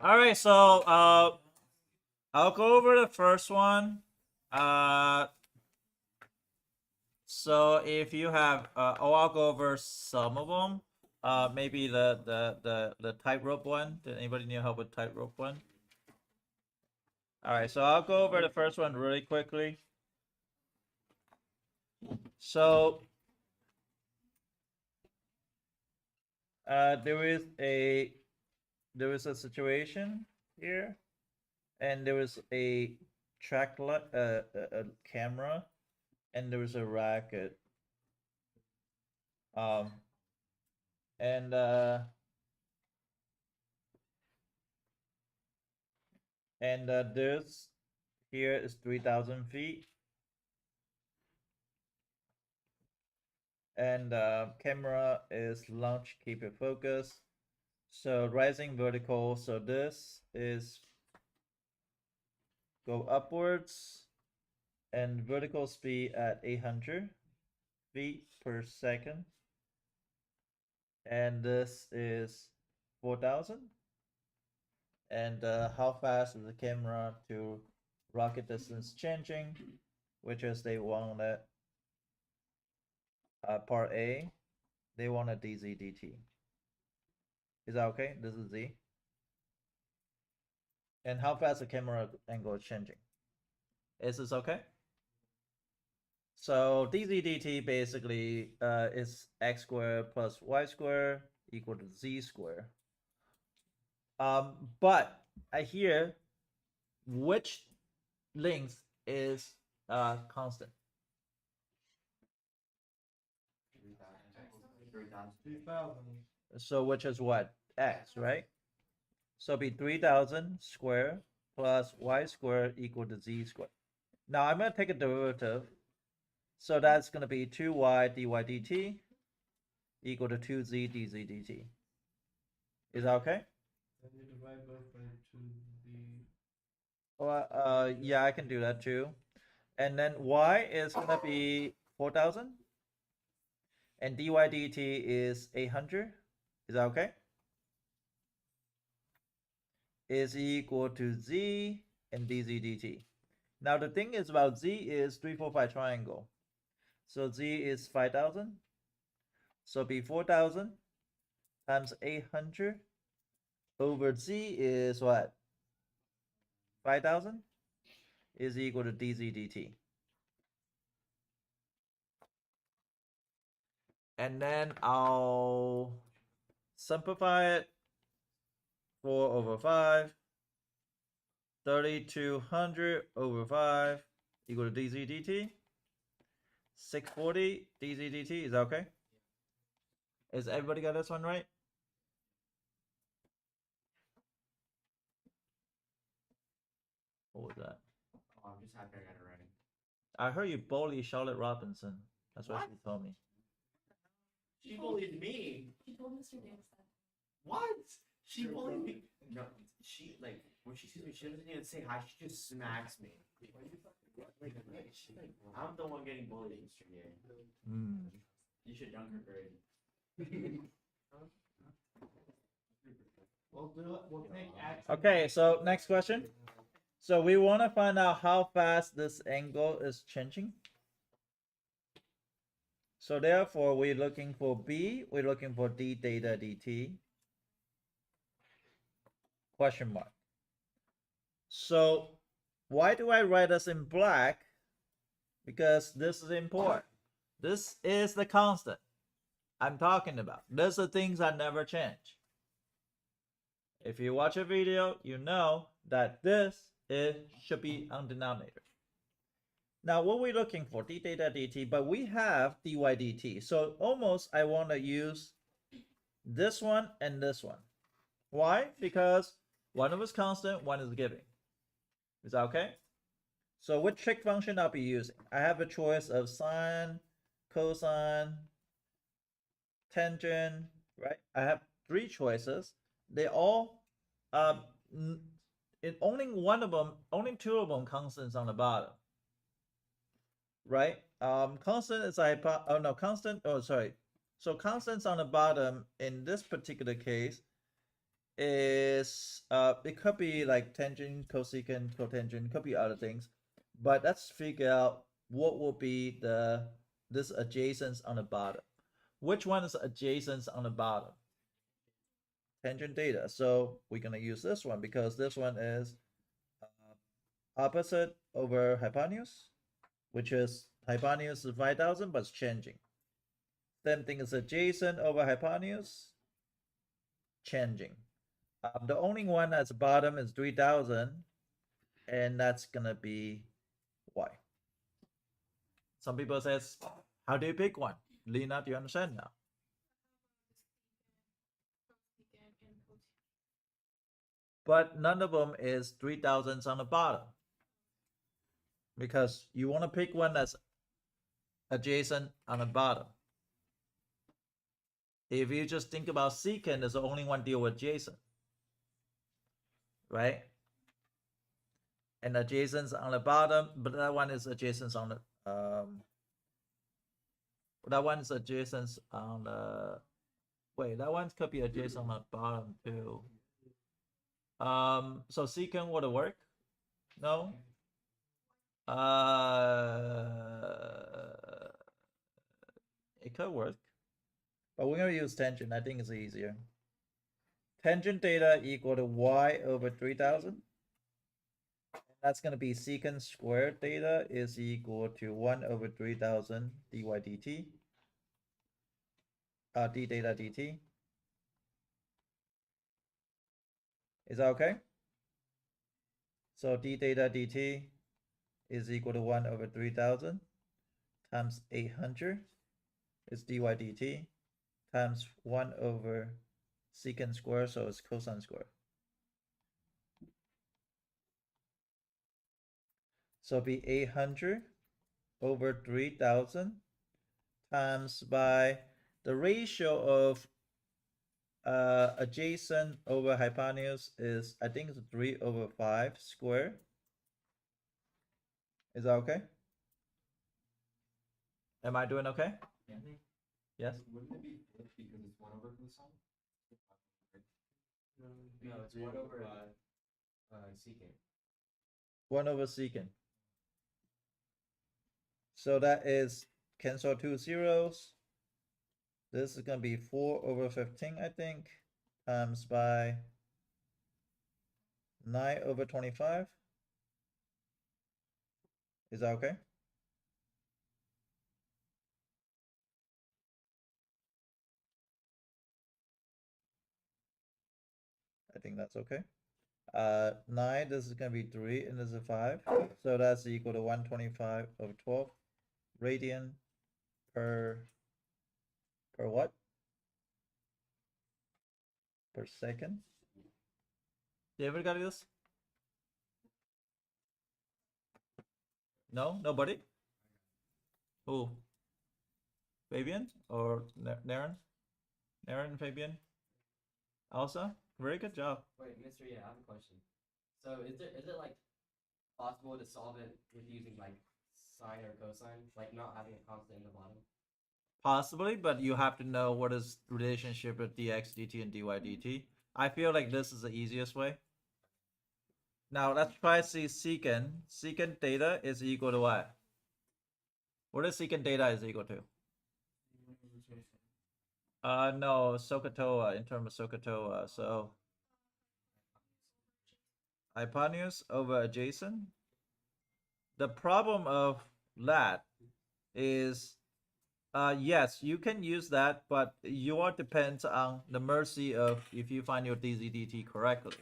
All right, so I'll go over the first one. Uh, so if you have, I'll go over some of them. Maybe the tightrope one. Did anybody need help with tightrope one? All right, so I'll go over the first one really quickly. So there is a situation here, and there was a a camera, and there was a racket. Um, and this here is 3,000 feet, and camera is launch, keep it focused. So rising vertical. So this is go upwards, and vertical speed at 800 feet per second, and this is 4,000. And how fast is the camera to rocket distance changing, which is they want it part A, they want a dz dt. Is that okay? This is Z. And how fast the camera angle is changing. Is this okay? So dz dt basically is x squared plus y squared equal to z squared. But I hear which length is constant. 3,000. So which is what? X, right? So be 3,000 squared plus y squared equal to z squared. Now I'm going to take a derivative. So that's going to be 2y dy dt equal to 2z dz dt. Is that okay? Then you divide both by 2z. Well, yeah, I can do that too. And then y is going to be 4,000. And dy dt is 800. Is that okay? Is equal to z and dz dt. Now the thing is about z is 3, 4, 5 triangle. So z is 5,000. So be 4,000 times 800 over z is what? 5,000 is equal to dz dt. And then I'll simplify it. 4 over 5. 3,200 over 5 equal to dz dt. 640 dz dt. Is that okay? Is everybody got this one right? What was that? Oh, I'm just happy I got it right. I heard you bully Charlotte Robinson. That's what she told me. She bullied me. She told Mr. Davis that. What? She bullied me. No, she like when she sees me, she doesn't even say hi. She just smacks me. I'm the one getting bullied, Mr. Gay. You should dunk her grade. We'll do it. We'll take action. Okay, so next question. So we want to find out how fast this angle is changing. So therefore, we're looking for B. We're looking for d theta dt. Question mark. So why do I write this in black? Because this is important. This is the constant I'm talking about. These are things that never change. If you watch a video, you know that this should be on denominator. Now, what we're looking for, d theta dt, but we have dy dt. So almost I want to use this one and this one. Why? Because one of us constant, one is given. Is that okay? So which trig function I'll be using? I have a choice of sine, cosine, tangent, right? I have 3 choices. They all, only one of them, only 2 of them constants on the bottom, right? Constant is constant. Oh, sorry. So constants on the bottom in this particular case is it could be like tangent, cosecant, cotangent, could be other things, but let's figure out what will be this adjacent on the bottom. Which one is adjacent on the bottom? Tangent theta. So we're gonna use this one because this one is opposite over hypotenuse, which is hypotenuse is 5,000, but it's changing. Same thing is adjacent over hypotenuse, changing. The only one at the bottom is 3,000, and that's gonna be y. Some people says, how do you pick one? Lena, do you understand now? But none of them is 3,000 on the bottom. Because you want to pick one that's adjacent on the bottom. If you just think about secant, there's only one deal with adjacent. Right? And adjacent on the bottom, but that one is adjacent on the that one is adjacent on the wait, that one could be adjacent on the bottom too. So secant would it work? No? It could work. But we're gonna use tangent, I think it's easier. Tangent theta equal to y over 3,000. That's going to be secant squared theta is equal to 1 over 3,000 dy dt. D theta dt. Is that okay? So d theta dt is equal to 1 over 3,000 times 800 is dy dt times 1 over secant squared, so it's cosine squared. So it'll be 800 over 3,000 times by the ratio of adjacent over hypotenuse is, I think it's 3 over 5 squared. Is that okay? Am I doing okay? Yeah. Yes? Wouldn't it be fifth because it's 1 over cosine? No, it's 1 over secant. 1 over secant. So that is cancel 2 zeros. This is going to be 4 over 15, I think, times by 9 over 25. Is that okay? I think that's okay. 9, this is going to be 3, and this is 5. So that's equal to 125 over 12 radian per what? Per second. You ever got this? No? Nobody? Who? Fabian or Naren? Naren, Fabian? Elsa? Very good job. Wait, Mr. Yeah, I have a question. So is it like possible to solve it with using like sine or cosine, like not having a constant in the bottom? Possibly, but you have to know what is relationship with dx dt and dy dt. I feel like this is the easiest way. Now let's try to see secant. Secant theta is equal to what? What is secant theta is equal to? No, SOHCAHTOA, in terms of SOHCAHTOA. So hypotenuse over adjacent. The problem of that is, yes, you can use that, but you all depends on the mercy of if you find your dz/dt correctly.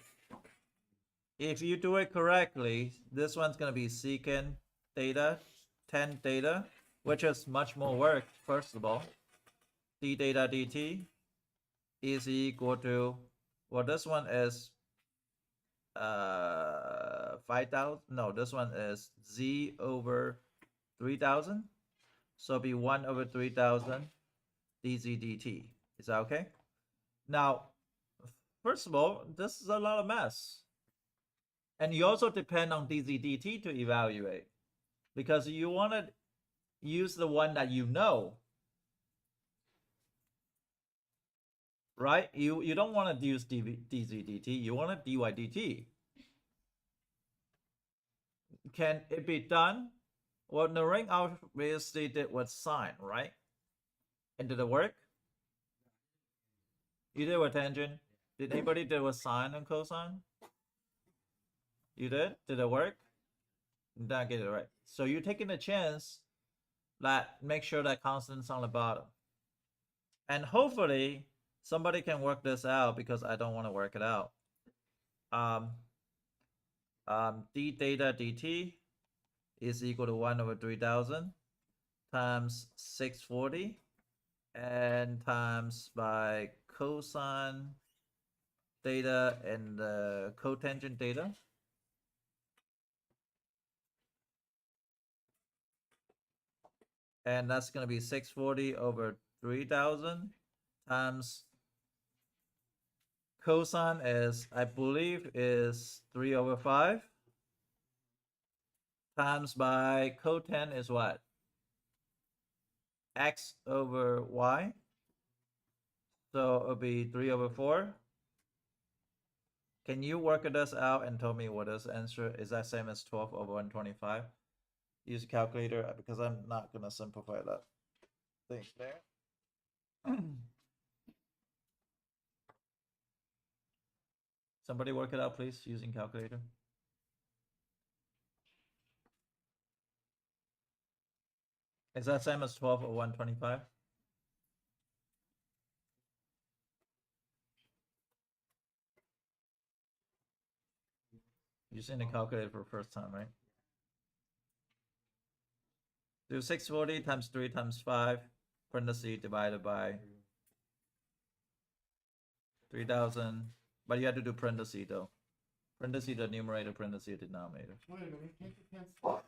If you do it correctly, this one's gonna be secant theta, tan theta, which is much more work, first of all. D theta dt is equal to, well, this one is 5,000. No, this one is z over 3,000. So it'll be 1 over 3,000 dz dt. Is that okay? Now, first of all, this is a lot of math. And you also depend on dz dt to evaluate, because you want to use the one that you know. right? You don't want to use dz/dt. You want to dy/dt. Can it be done? Well, the ring obviously did with sine, right? And did it work? You did with tangent. Did anybody do with sine and cosine? You did? Did it work? Did not get it right. So you're taking a chance that make sure that constant's on the bottom. And hopefully somebody can work this out because I don't want to work it out. D theta dt is equal to 1/3000 times 640 and times by cosine theta and the cotangent theta. And that's going to be 640/3000 times cosine is, I believe, is 3/5 times by cotan is what? X over y. So it'll be 3/4. Can you work this out and tell me what this answer is? That same as 12/125? Use a calculator because I'm not gonna simplify that thing there. Somebody work it out, please, using calculator. Is that same as 12/125? Using the calculator for the first time, right? Do 640 times 3 times 5, parentheses divided by 3000. But you have to do parentheses though. Parentheses the numerator, parentheses the denominator. Wait a minute, can't you cancel?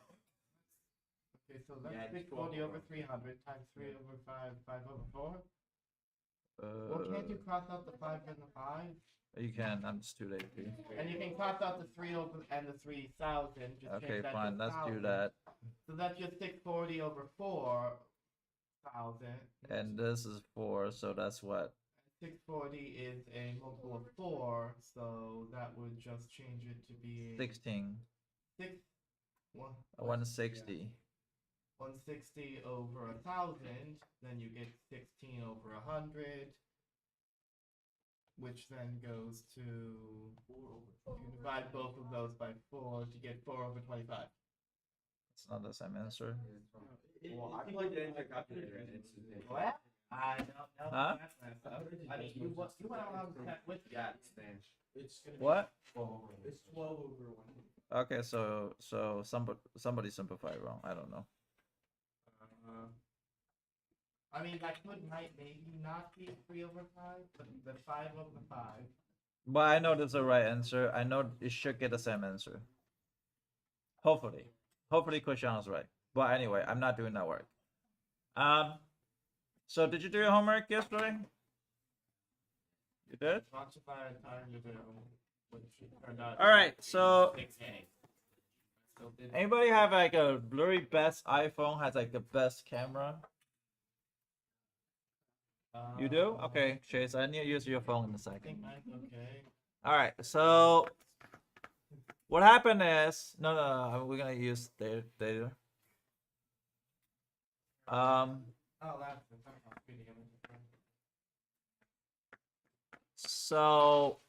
Okay, so that's Yeah, it's 640/300 times 3/5, 5/4. Well, can't you cross out the 5 and the 5? You can, I'm just too lazy. And you can cross out the 3 over and the 3000. Just Okay, change that fine, to let's do 1000. that. So that's just 640/4000. And this is 4, so that's what? 640 is a multiple of 4, so that would just change it to be 16. 160. 160 over 1,000. Then you get 16 over 100, which then goes to, you divide both of those by 4 to get 4/25. It's not the same answer. Well, I plugged it into a calculator and it's What? I don't know. Huh? I mean, you went along with that with yeah, it's Spanish. It's What? 12 over. It's 12/1. Okay, so somebody simplified wrong. I don't know. I mean, that might maybe not be 3/5, but the 5/5. But I know there's a right answer. I know it should get the same answer. Hopefully. Hopefully Christiano's right. But anyway, I'm not doing that work. So did you do your homework yesterday? You did? Lots of time to do, which turned out. All right, so 6A. Still did. anybody have like a blurry best iPhone has like the best camera? You do? Okay, Chase, I need to use your phone in a I think second. mine's okay. All right, so what happened is no, we're gonna use data. Oh, that's the time I'm feeding him. So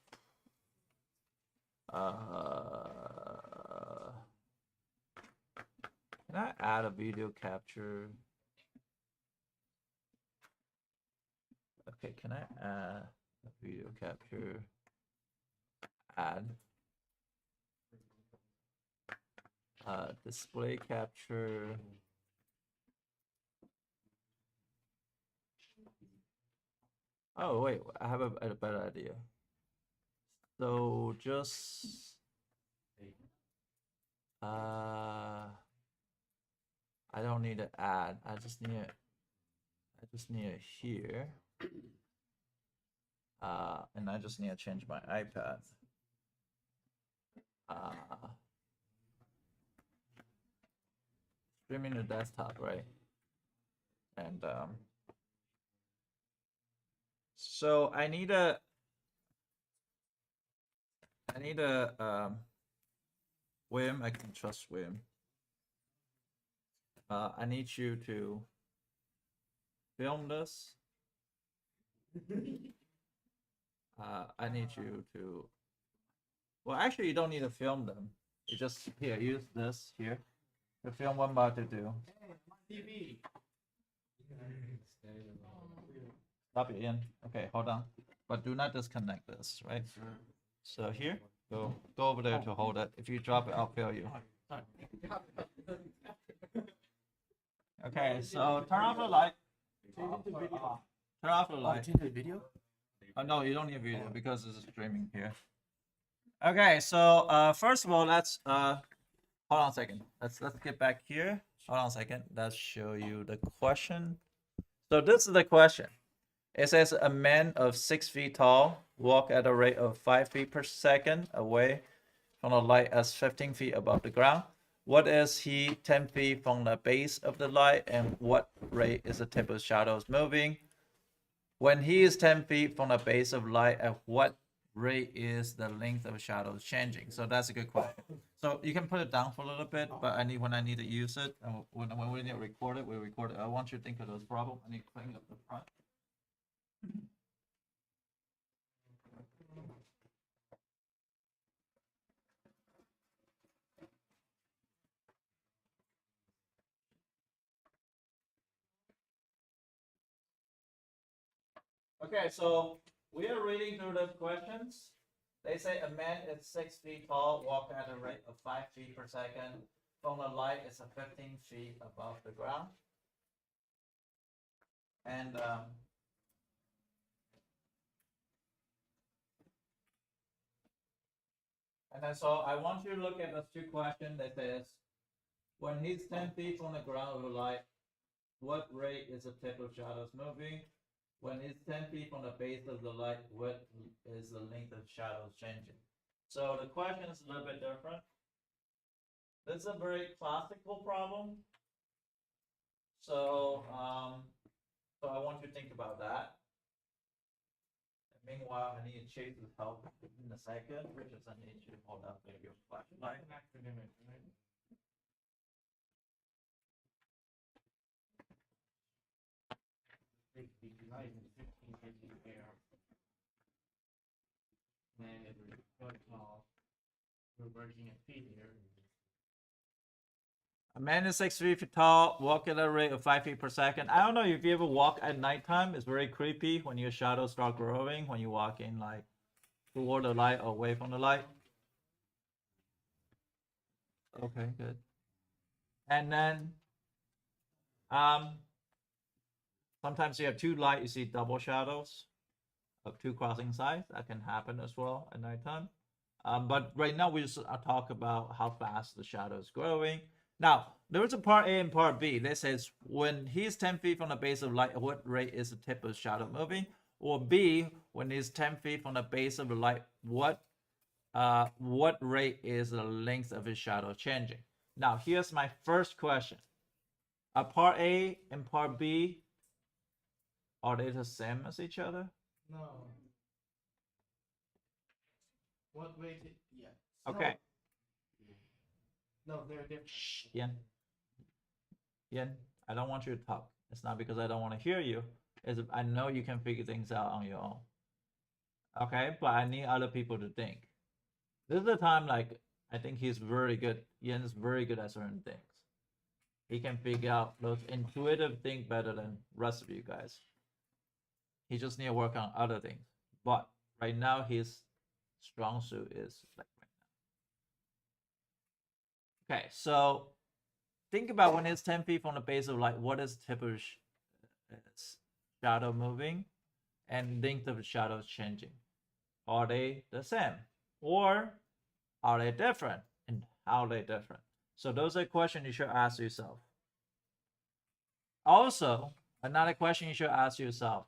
can I add a video capture? Okay, can I add a video capture? Add display capture. Oh wait, I have a better idea. So just I don't need to add. I just need it here. And I just need to change my iPad. Streaming the desktop, right? And So I need a William, I can trust William. I need you to film this. I need you to. Well, actually, you don't need to film them. You just here use this here to film what I'm about to do. Hey, I'm on TV. Stop it in. Okay, hold on. But do not disconnect this, right? So here, go over there to hold it. If you drop it, I'll fail you. Okay, so turn off the light. Turn off the light. Change the video? No, you don't need video because this is streaming here. Okay, so first of all, let's hold on a second. Let's get back here. Hold on a second. Let's show you the question. So this is the question. It says a man of 6 feet tall walk at a rate of 5 feet per second away from the light as 15 feet above the ground. What is he 10 feet from the base of the light, and what rate is the tip of shadows moving? When he is 10 feet from the base of light, at what rate is the length of shadows changing? So that's a good question. So you can put it down for a little bit, but when I need to use it, when we need to record it, we record it. I want you to think of those problems. I need to clean up the front. Okay, so we are reading through the questions. They say a man is 6 feet tall, walk at a rate of 5 feet per second. From the light, it's a 15 feet above the ground. And then so I want you to look at those two questions that says, when he's 10 feet from the ground of the light, what rate is the tip of shadows moving? When it's 10 feet from the base of the light, what is the length of shadows changing? So the question is a little bit different. This is a very classical problem. So, so I want you to think about that. And meanwhile, I need to chase with help in a second, which is I need you to hold up your flashlight. An acronym, right? Light and 15 feet in the air. Man is a foot tall. We're working at feet here. A man is 6 feet tall, walk at a rate of 5 feet per second. I don't know if you ever walk at nighttime. It's very creepy when your shadows start growing when you walk in like toward the light or away from the light. Okay, good. And then sometimes you have two light, you see double shadows of two crossing sides. That can happen as well at nighttime. But right now we just talk about how fast the shadow is growing. Now, there is a part A and part B. This says when he's 10 feet from the base of light, at what rate is the tip of the shadow moving? Or B, when he's 10 feet from the base of the light, what rate is the length of his shadow changing? Now, here's my first question. Part A and part B, are they the same as each other? No. What way to, yeah. Okay. No, they're different. Yen, I don't want you to talk. It's not because I don't want to hear you. It's I know you can figure things out on your own. Okay, but I need other people to think. This is the time, like, I think he's very good. Yen is very good at certain things. He can figure out those intuitive things better than rest of you guys. He just need to work on other things. But right now, his strong suit is like right now. Okay, so think about when it's 10 feet from the base of light, what is typical shadow moving and length of the shadows changing? Are they the same? Or are they different? And how are they different? So those are questions you should ask yourself. Also, another question you should ask yourself.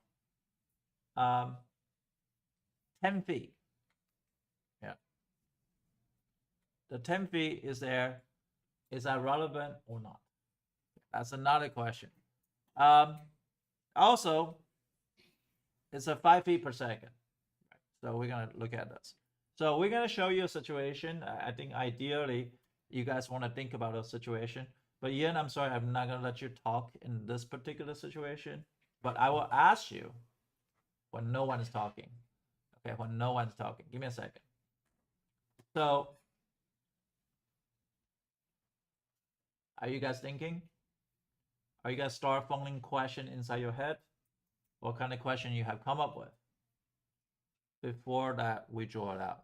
10 feet. Yeah. The 10 feet is there. Is that relevant or not? That's another question. Also, it's a 5 feet per second. So we're gonna look at this. So we're gonna show you a situation. I think ideally you guys want to think about a situation. But Ian, I'm sorry, I'm not gonna let you talk in this particular situation. But I will ask you when no one's talking. Okay, when no one's talking. Give me a second. So are you guys thinking? Are you guys start forming question inside your head? What kind of question you have come up with? Before that, we draw it out.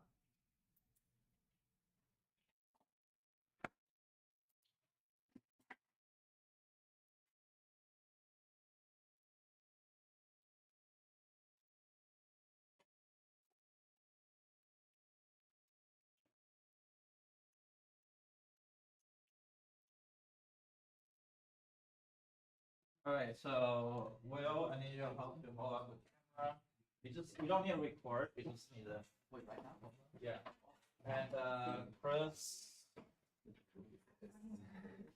All right, so Will, I need your help to hold up the camera. You don't need to record. You just need to Wait, right now? yeah. And Chris,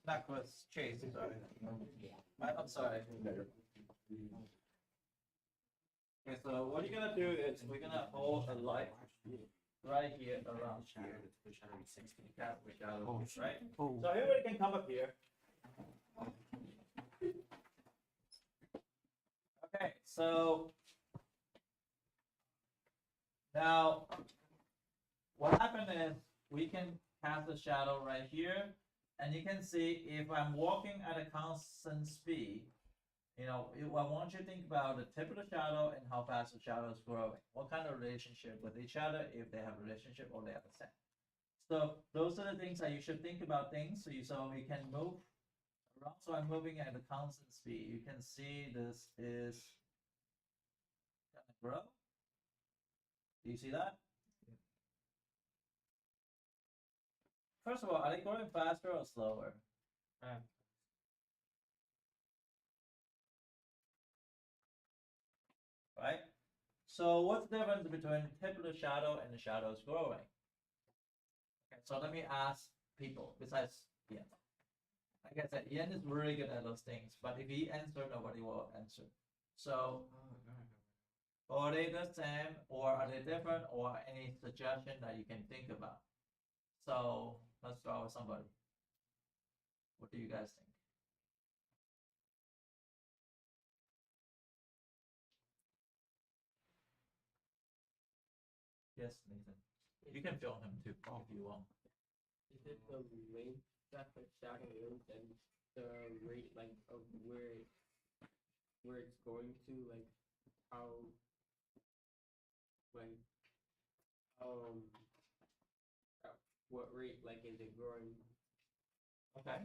not Chris, Chase. Sorry. I'm sorry. Okay, so what you're gonna do is we're gonna hold a light right here around here. Right? So everybody can come up here. Okay, so now what happened is we can cast a shadow right here, and you can see if I'm walking at a constant speed, you know, I want you to think about the tip of the shadow and how fast the shadow is growing. What kind of relationship with each other, if they have a relationship or they have the same. So those are the things that you should think about things. So we can move around. So I'm moving at a constant speed. You can see this is gonna grow. Do you see that? First of all, are they growing faster or slower? Right? So what's the difference between the tip of the shadow and the shadows growing? Okay, so let me ask people besides Ian. Like I said, Ian is really good at those things, but if he answers, nobody will answer. So are they the same or are they different or any suggestion that you can think about? So let's start with somebody. What do you guys think? Yes, Nathan. You can film him too if you want. Is it the length that the shadow is and the rate like of where it's going to, like how like at what rate like is it growing? Okay.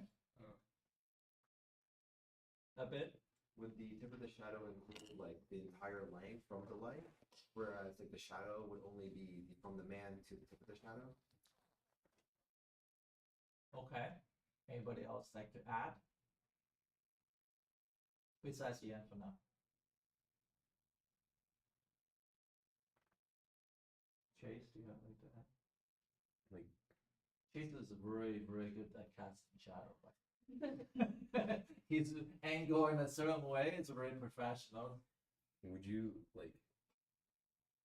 A bit. Would the tip of the shadow include like the entire length from the light, whereas like the shadow would only be from the man to the tip of the shadow? Okay. Anybody else like to add? Besides Ian for now. Chase, do you have like to add? Like Chase is really, really good at casting shadow. His angle in a certain way, it's very professional. Would you like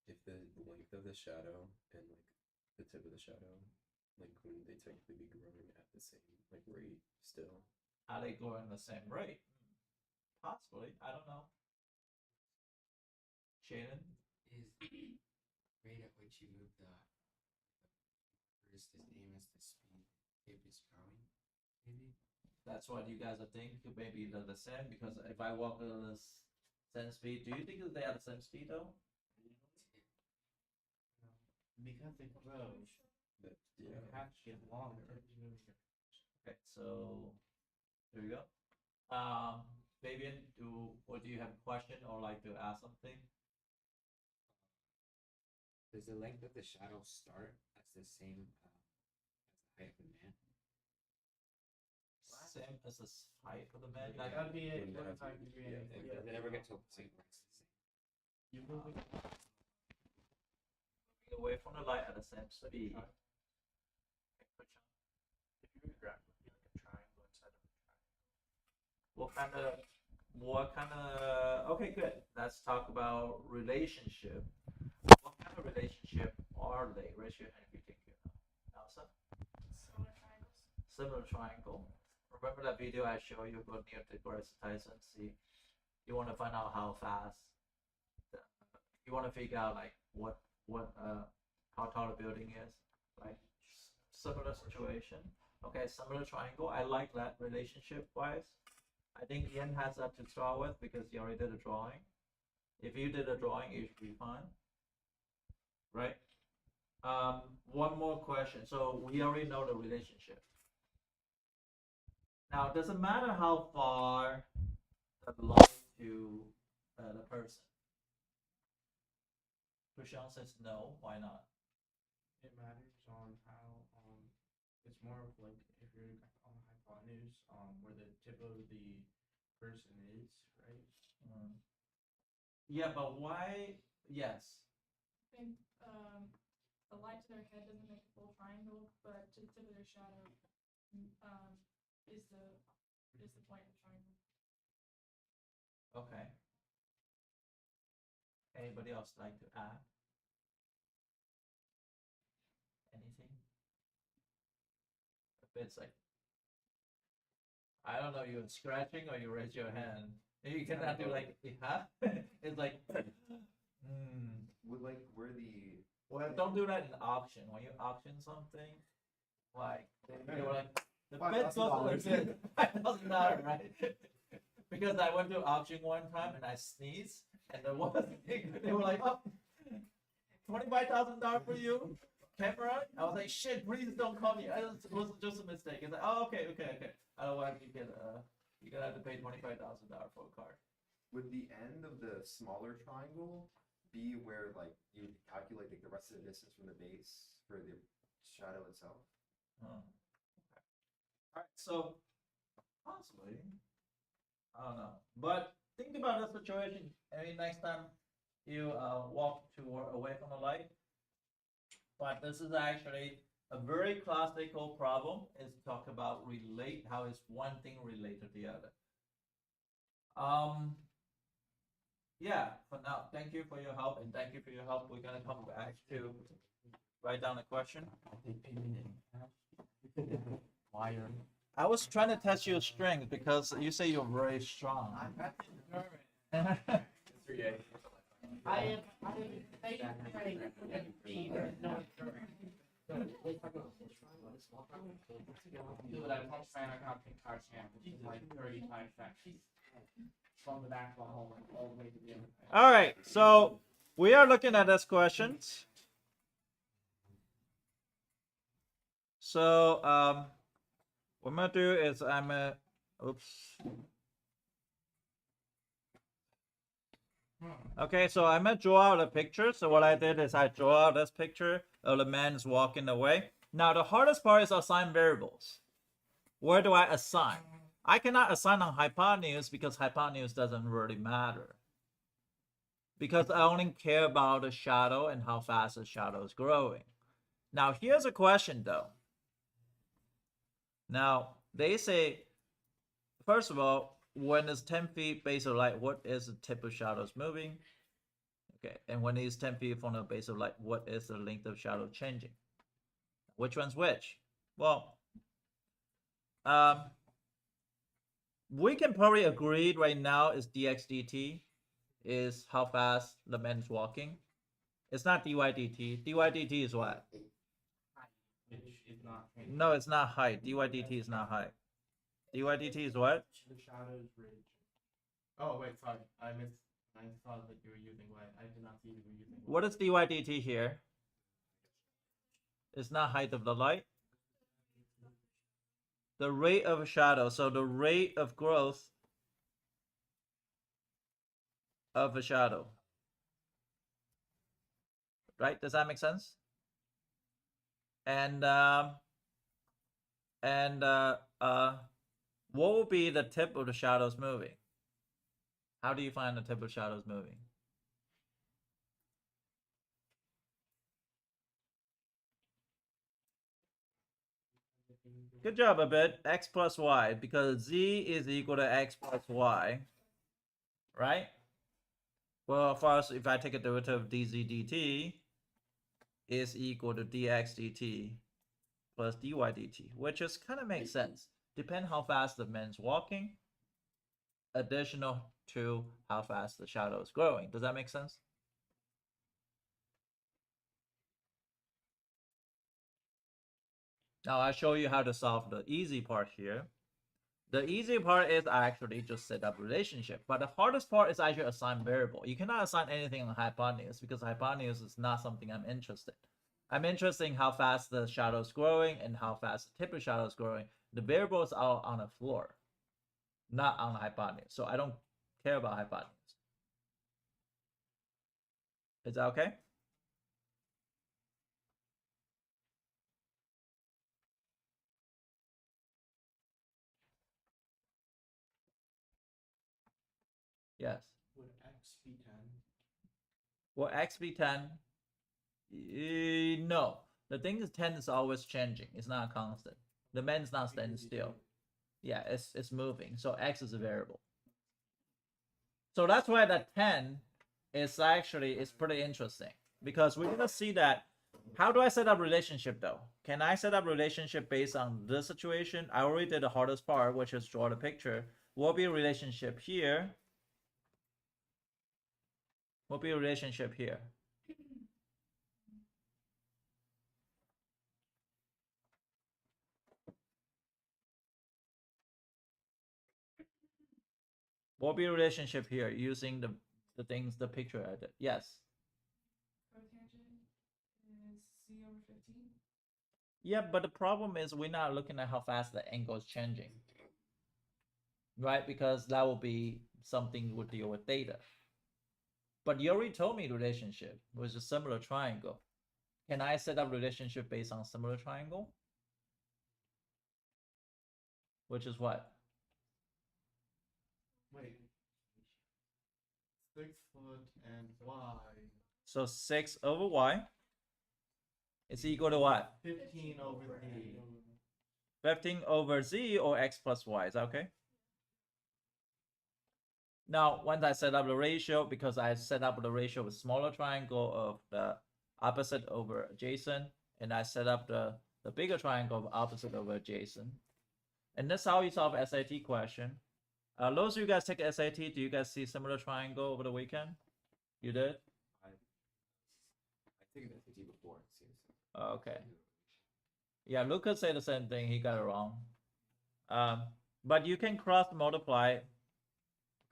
if the length of the shadow and like the tip of the shadow, like wouldn't they technically be growing at the same like rate still? Are they going the same rate? Possibly. I don't know. Shannon? Is the rate at which you move the first the same as the speed it is growing, maybe? That's what you guys are thinking. Maybe they're the same because if I walk at the same speed, do you think that they are the same speed though? Because it grows, But it yeah. has to get longer. Okay, so there you go. Fabian, do you have a question or like to ask something? Does the length of the shadow start as the same as the height of the man? Same as the height of the man. That Like, would be a Wouldn't have 45 to- degree yeah, angle. Like, does it ever get to a point where it's the same? You move it. moving away from the light at the same speed. If you were grabbing like a triangle inside of a triangle. What kind of what kind of, okay, good. Let's talk about relationship. What kind of relationship are they? Raise your hand if you think you know. Elsa? Similar triangles. Similar triangle. Remember that video I showed you about Neil deGrasse Tyson? See, you want to find out how fast, you want to figure out like what how tall the building is, right? Similar situation. Okay, similar triangle. I like that relationship wise. I think Ian has that to start with because he already did a drawing. If you did a drawing, it should be fine, right? One more question. So we already know the relationship. Now, it doesn't matter how far that belongs to the person. Prashant says no. Why not? It matters on how it's more of like if you're on the hypotenuse where the tip of the person is, right? Mm. Yeah, but why? Yes. I think the light to their head doesn't make a full triangle, but to the tip of their shadow is the point of the triangle. Okay. Anybody else like to add? Anything? If it's like, I don't know, you're scratching or you raise your hand. You cannot do like, huh? It's like, Would like where the Well, don't do that in auction. When you auction something, like they were like the bid goes $5,000, right? Because I went to auction one time and I sneezed, and there was they were like, oh, $25,000 for you, camera. I was like, shit, please don't call me. It was just a mistake. It's like, oh, okay. Otherwise, you're gonna have to pay $25,000 for a card. would the end of the smaller triangle be where like you calculate like the rest of the distance from the base for the shadow itself? Okay. All right, so possibly, I don't know, but think about the situation. I mean, next time you walk away from the light, but this is actually a very classical problem. Is talk about relate. How is one thing related to the other? Yeah. For now, thank you for your help, and thank you for your help. We're gonna come back to write down a question. Wire. I was trying to test your strength because you say you're very strong. I am Dude, I'm not saying I got pick card champ, which is like 30 times that. From the back of the hole all the way to the end. All right, so we are looking at this questions. So what I'm gonna do is okay, so I'm gonna draw out a picture. So what I did is I draw out this picture of the man's walking away. Now the hardest part is assign variables. Where do I assign? I cannot assign on hypotenuse because hypotenuse doesn't really matter. Because I only care about the shadow and how fast the shadow is growing. Now here's a question though. Now they say, first of all, when it's 10 feet base of light, what is the tip of shadows moving? Okay, and when it's 10 feet from the base of light, what is the length of shadow changing? Which one's which? Well, we can probably agree right now is dx dt is how fast the man is walking. It's not dy dt. Dy dt is what? Which is not. No, it's not height. Dy dt is not height. Dy dt is what? The shadow's ridge. Oh wait, sorry. I thought that you were using light. I did not see you were using light. What is dy dt here? It's not height of the light. The rate of shadow. So the rate of growth of a shadow. Right? Does that make sense? And what will be the tip of the shadows moving? How do you find the tip of shadows moving? Good job, a bit. X plus y, because z is equal to x plus y. right? Well, first, if I take a derivative of dz dt is equal to dx dt plus dy dt, which is kind of makes sense. Depend how fast the man's walking, additional to how fast the shadow is growing. Does that make sense? Now I'll show you how to solve the easy part here. The easy part is actually just set up relationship, but the hardest part is actually assign variable. You cannot assign anything on hypotenuse because hypotenuse is not something I'm interested. I'm interested in how fast the shadow is growing and how fast the tip of the shadow is growing. The variables are on the floor, not on the hypotenuse. So I don't care about hypotenuse. Is that okay? Yes. Would X be 10? Will X be 10? No. The thing is 10 is always changing. It's not a constant. The man's not standing still. Yeah, it's moving. So X is a variable. So that's why that 10 is actually is pretty interesting because we're gonna see that. How do I set up relationship though? Can I set up relationship based on this situation? I already did the hardest part, which is draw the picture. What will be a relationship here? What will be a relationship here? What will be a relationship here using the things, the picture I did? Yes. Cotangent is z over 15. Yeah, but the problem is we're not looking at how fast the angle is changing. Right? Because that will be something we'll deal with data. But you already told me relationship was a similar triangle. Can I set up relationship based on similar triangle? Which is what? Wait. 6 foot and y. So 6 over y is equal to what? 15 over z. 15 over z or x plus y. Is that okay? Now, once I set up the ratio, because I set up the ratio with smaller triangle of the opposite over adjacent, and I set up the bigger triangle of opposite over adjacent. And that's how you solve SAT question. Those of you guys take SAT, do you guys see similar triangle over the weekend? You did? I think an SAT before. Okay. Yeah, Lucas said the same thing. He got it wrong. But you can cross multiply.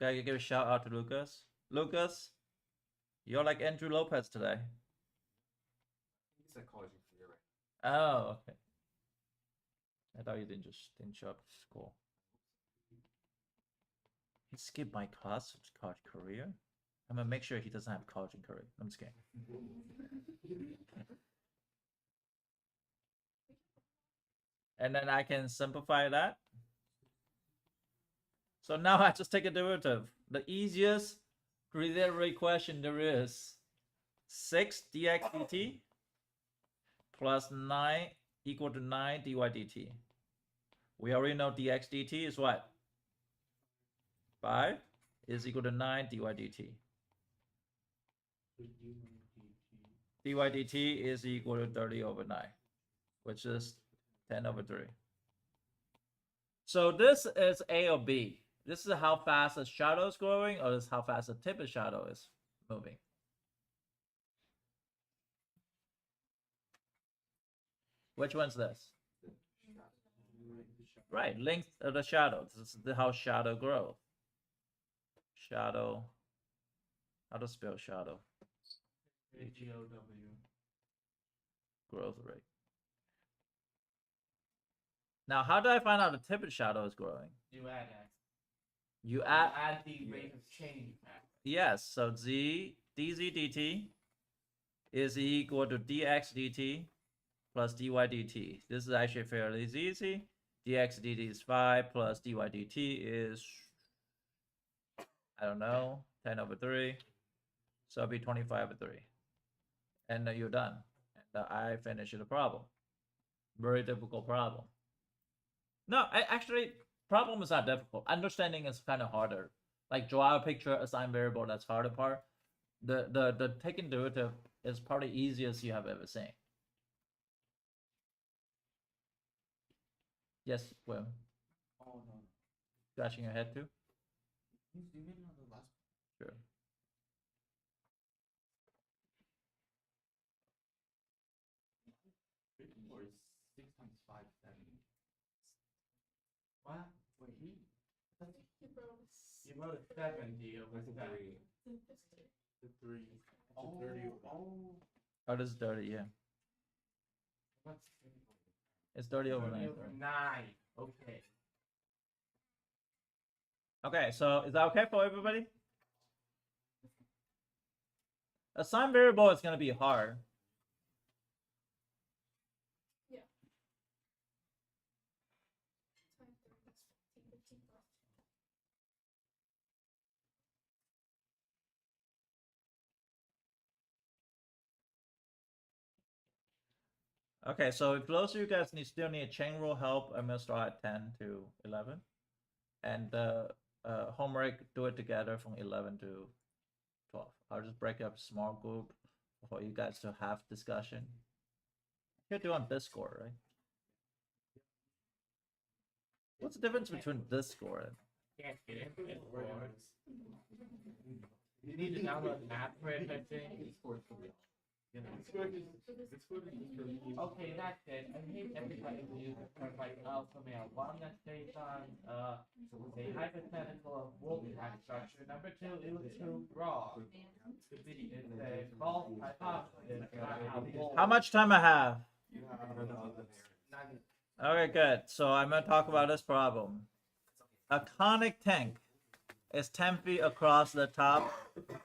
Okay, give a shout out to Lucas. Lucas, you're like Andrew Lopez today. He's at college career right Oh, okay. I thought you didn't show up to school. He skipped my class to college career. I'm gonna make sure he doesn't have college and career. I'm just kidding. And then I can simplify that. So now I just take a derivative. The easiest derivative question there is 6 dx dt plus 9 equal to 9 dy dt. We already know dx dt is what? 5 is equal to 9 dy dt. Dy dt is equal to 30 over 9, which is 10 over 3. So this is A or B. This is how fast the shadow is growing, or this is how fast the tip of shadow is moving. Which one's this? Right, length of the shadow. This is how shadow grows. Shadow. How to spell shadow? AGOW. Growth rate. Now, how do I find out the tip of shadow is growing? You add x. You add. Add the rate of change factor. Yes, so dz dt is equal to dx dt plus dy dt. This is actually fairly easy. Dx dt is 5 plus dy dt is, I don't know, 10 over 3. So it'll be 25 over 3. And you're done. And I finish the problem. Very difficult problem. No, actually, problem is not difficult. Understanding is kind of harder. like draw out a picture, assign variable, that's harder part. The taking derivative is probably easiest you have ever seen. Yes, Will. Oh no. Scratching your head too? Can you zoom in on the last Sure. or is 6 times 5 7? What? Wait, You wrote you wrote a 70 over That's a 7. three. it's two. The 3. Oh, 30 oh, Oh, this is dirty, yeah. what's It's dirty over 30 nine. over 9? Okay. Okay, so is that okay for everybody? Assign variable is gonna be hard. Times 3, that's 15, 15 plus 2. Okay, so if those of you guys still need chain rule help, I'm gonna start at 10 to 11. And the homework, do it together from 11 to 12. I'll just break up small group for you guys to have discussion. You do on Discord, right? What's the difference between Discord and Can't get into it. You need to download an app for it, I think. Okay, that's it. I hate everybody who uses terms like alpha male. One that's based on a hypothetical of Wolfpack structure. Number 2, it was too raw. It's a false hypothesis about how wolves. how much time I have? None. Okay, good. So I'm gonna talk about this problem. A conic tank is 10 feet across the top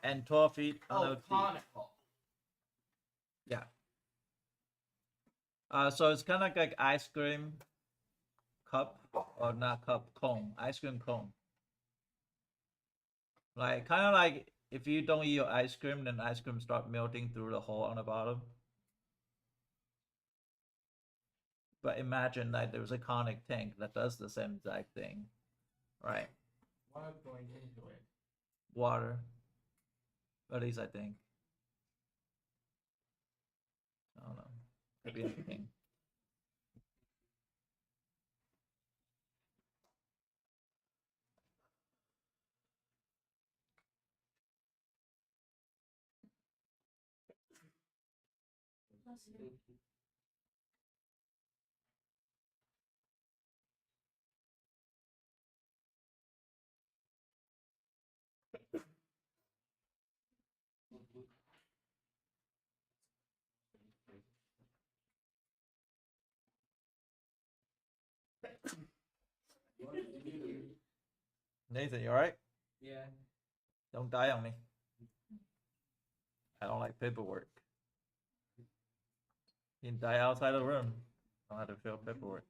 and 12 feet on Oh, the feet. conical. Yeah. So it's kind of like ice cream cup, or not cup, cone, ice cream cone. Like kind of like if you don't eat your ice cream, then ice cream start melting through the hole on the bottom. But imagine that there's a conic tank that does the same exact thing, right? What's going into it? Water, at least I think. I don't know. Could be anything. Nathan, you alright? Yeah. Don't die on me. I don't like paperwork. You can die outside the room. I don't have to fill paperwork.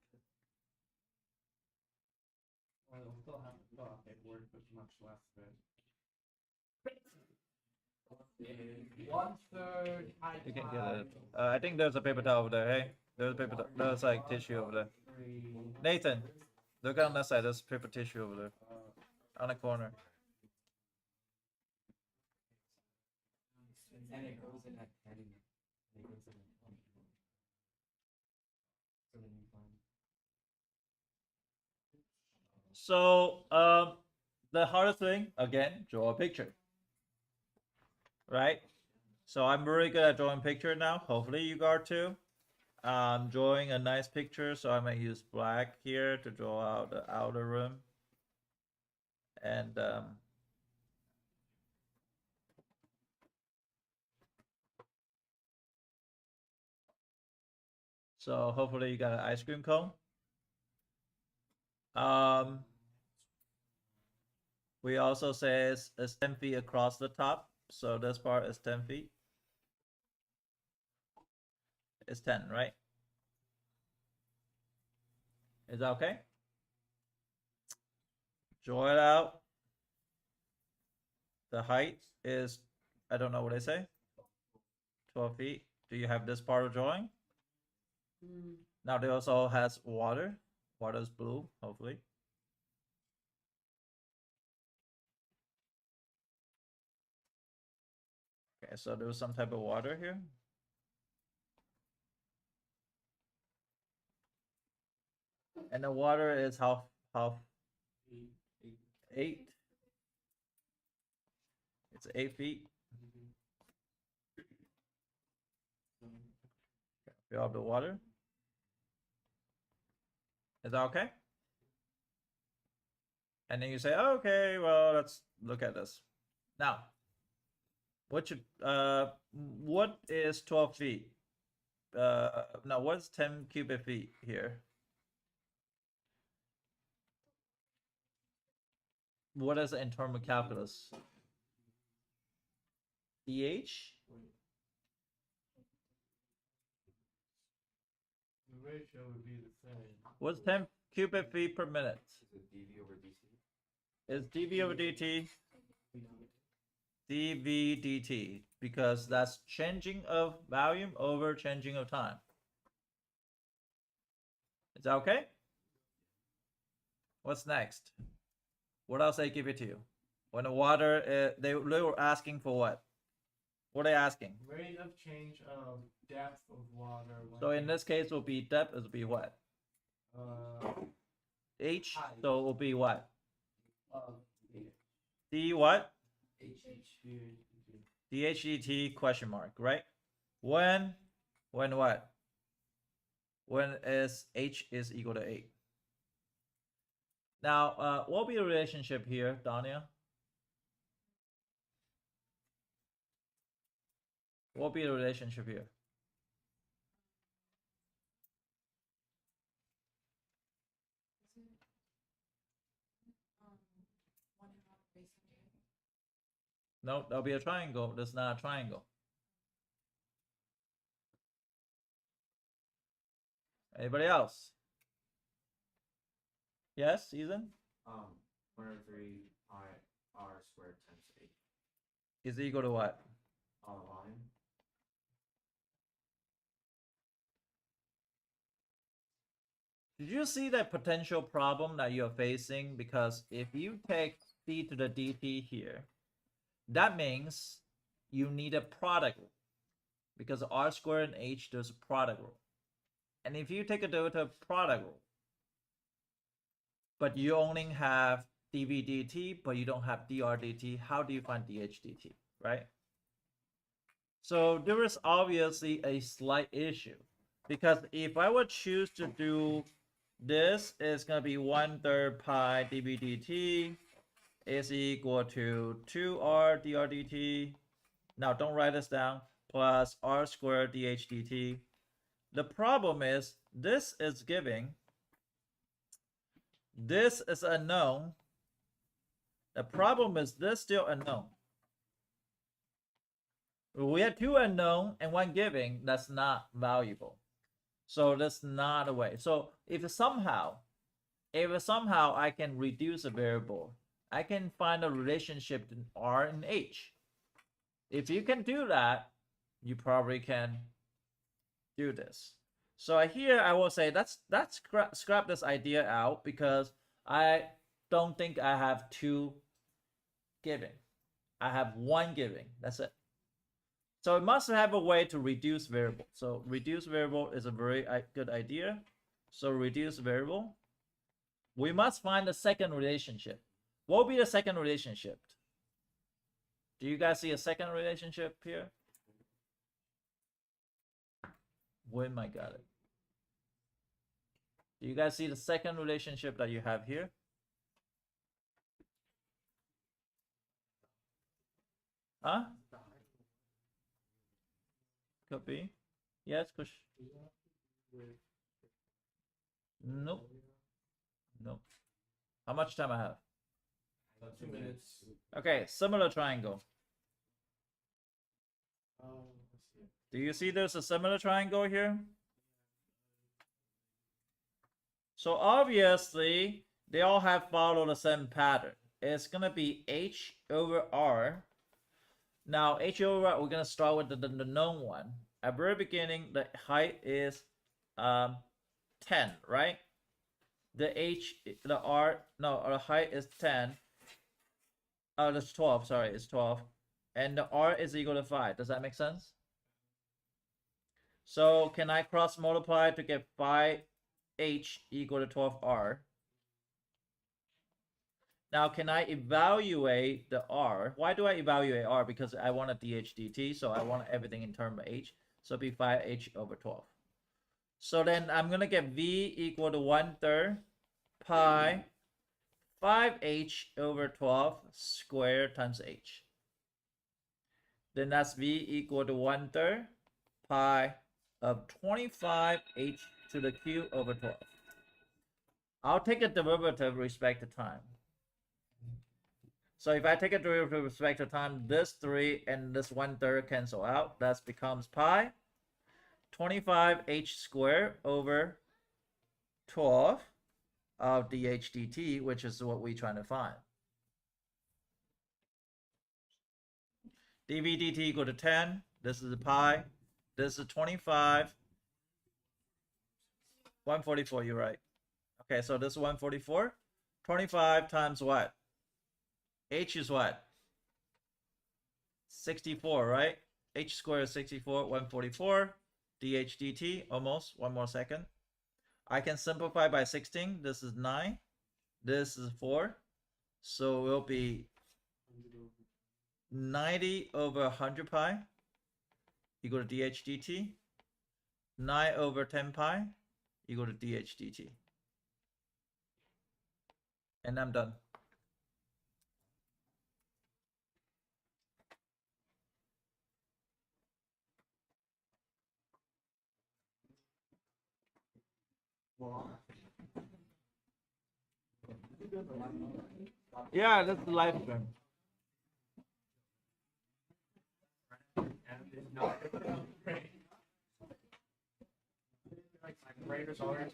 Well, we'll still have to fill out paperwork, but much less than. 1/3 high You can get five, it. I think there's a paper towel over there. Hey, there's a paper. There's like tissue over there. 3, Nathan, look on that side. There's paper tissue over there, on the corner. And it goes in at 10. It goes in at 20. So then you find. So, the hardest thing again, draw a picture. Right? So I'm really good at drawing picture now. Hopefully you are too. I'm drawing a nice picture, so I'm gonna use black here to draw out the outer rim. And so hopefully you got an ice cream cone. We also say it's 10 feet across the top, so this part is 10 feet. It's 10, right? Is that okay? Draw it out. The height is, I don't know what they say. 12 feet. Do you have this part of drawing? Now they also has water. Water is blue, hopefully. Okay, so there was some type of water here. And the water is how 8. It's 8 feet. Fill up the water. Is that okay? And then you say, okay, well, let's look at this. Now, what is 12 feet? Now what's 10 cubic feet here? What is it in terms of calculus? DH? The ratio would be the same. What's 10 cubic feet per minute? Is it dv over dt? Is dV over dt? dV dt, because that's changing of volume over changing of time. Is that okay? What's next? What else they give it to you? When the water, they were asking for what? What are they asking? Rate of change of depth of water. So in this case, will be depth. It will be what? H. So it will be what? D what? DHDT question mark, right? When what? When is H is equal to 8. Now, what will be the relationship here, Dania? What will be the relationship here? Is it, 1/2 base of 8? No, there'll be a triangle. That's not a triangle. Anybody else? Yes, Ethan? 1/3 pi r squared times 8. Is equal to what? Line. Did you see that potential problem that you're facing? Because if you take c to the dt here, that means you need a product rule. Because r squared and h, there's a product rule. And if you take a delta product rule, but you only have dv dt, but you don't have dr dt, how do you find dh dt, right? So there is obviously a slight issue. Because if I would choose to do this, it's going to be 1/3 pi dv dt is equal to 2r dr dt. Now don't write this down. Plus r squared dh dt. The problem is this is giving. This is unknown. The problem is this still unknown. We have 2 unknown and 1 giving. That's not valuable. So that's not a way. So if somehow I can reduce a variable, I can find a relationship in R and H. If you can do that, you probably can do this. So here I will say let's scrap this idea out, because I don't think I have 2 giving. I have 1 giving. That's it. So it must have a way to reduce variable. So reduce variable is a very good idea. So reduce variable. We must find the second relationship. What will be the second relationship? Do you guys see a second relationship here? When I got it. Do you guys see the second relationship that you have here? Huh? Could be. Yes, Kush. Nope. Nope. How much time I have? 2 minutes. Okay, similar triangle. Let's see. Do you see there's a similar triangle here? So obviously, they all have followed the same pattern. It's gonna be h over r. Now, h over r, we're gonna start with the known one. At very beginning, the height is 10, right? The height is 10. That's 12, sorry, it's 12. and the r is equal to 5. Does that make sense? So can I cross multiply to get 5h equal to 12r? Now, can I evaluate the r? Why do I evaluate r? Because I want a dh dt, so I want everything in terms of h. So it'd be 5h over 12. So then I'm going to get v equal to 1/3 pi 5h over 12 squared times h. Then that's v equal to 1/3 pi of 25h to the cube over 12. I'll take a derivative with respect to time. So if I take a derivative with respect to time, this 3 and this 1/3 cancel out. That becomes pi 25h squared over 12 of dh dt, which is what we're trying to find. dv dt equal to 10. This is a pi. This is 25. 144, you're right. Okay, so this is 144. 25 times what? H is what? 64, right? H squared is 64, 144. dh dt, almost. One more second. I can simplify by 16. This is 9. This is 4. So it will be 90 over 100 pi equal to dh dt. 9 over 10 pi equal to dh dt. And I'm done. Yeah, that's the live stream. Like my brain was already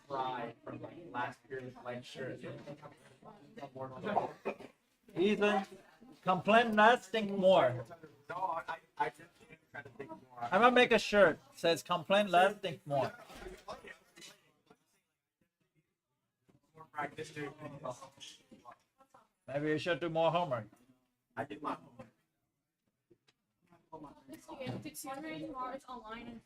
fried from like last year's lecture. Ethan, complain less, think more. No, I just try to think more. I'm gonna make a shirt. It says complain less, think more. More practice doing things. Maybe you should do more homework. I did my homework. It's okay. Tutoring tomorrow is online and